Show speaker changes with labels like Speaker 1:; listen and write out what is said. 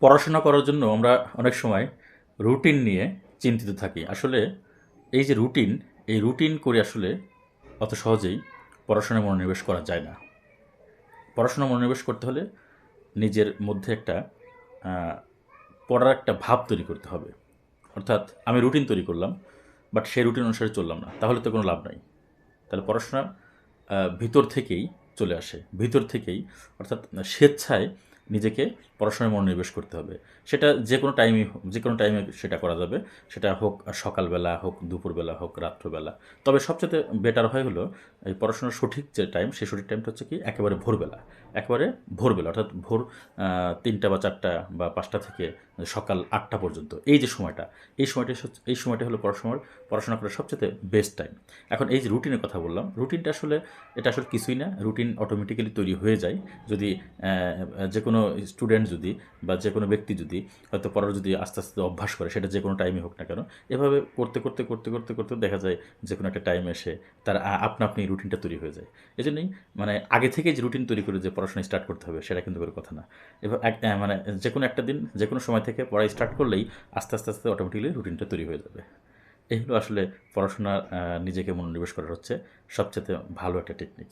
Speaker 1: পড়াশোনা করার জন্য আমরা অনেক সময় রুটিন নিয়ে চিন্তিত থাকি। আসলে এই যে রুটিন, এই রুটিন করে আসলে অত সহজেই পড়াশোনায় মনোনিবেশ করা যায় না। পড়াশোনায় মনোনিবেশ করতে হলে নিজের মধ্যে একটা আ পড়ার একটা ভাব তৈরি করতে হবে। অর্থাৎ আমি রুটিন তৈরি করলাম, বাট সেই রুটিন অনুসারে চললাম না। তাহলে তো কোনো লাভ নাই। তাহলে পড়াশোনা ভিতর থেকেই চলে আসে। ভিতর থেকেই অর্থাৎ স্বেচ্ছায় নিজেকে পড়াশোনায় মনোনিবেশ করতে হবে। সেটা যে কোনো টাইমে সেটা করা যাবে। সেটা হোক সকালবেলা, হোক দুপুরবেলা, হোক রাত্রবেলা। তবে সবচাইতে বেটার হয় হলো এই পড়াশোনার সঠিক যে টাইম, সেই সঠিক টাইমটা হচ্ছে কি একেবারে ভোরবেলা। একেবারে ভোরবেলা অর্থাৎ ভোর ৩টা বা ৪টা বা ৫টা থেকে সকাল ৮টা পর্যন্ত। এই যে সময়টা, এই সময়টা হলো পড়াশোনা করার সবচাইতে বেস্ট টাইম। এখন এই যে রুটিনের কথা বললাম, রুটিনটা আসলে এটা আসলে কিছুই না। রুটিন অটোমেটিক্যালি তৈরি হয়ে যায় যদি যেকোনো স্টুডেন্ট যদি বা যেকোনো ব্যক্তি যদি হয়তো পড়ার যদি আস্তে, আস্তে অভ্যাস করে সেটা যেকোনো টাইমই হোক না কেন। এভাবে করতে দেখা যায় যেকোনো একটা টাইম এসে তার আপনা আপনি রুটিনটা তৈরি হয়ে যায়। এজন্যই মানে আগে থেকেই যে রুটিন তৈরি করে যে পড়াশোনা স্টার্ট করতে হবে সেটা কিন্তু কোনো কথা না। এবার মানে যেকোনো একটা দিন যেকোনো সময় থেকে পড়া স্টার্ট করলেই আস্তে অটোমেটিক্যালি রুটিনটা তৈরি হয়ে যাবে। এই হলো আসলে পড়াশোনার নিজেকে মনোনিবেশ করার হচ্ছে সবচাইতে ভালো একটা টেকনিক।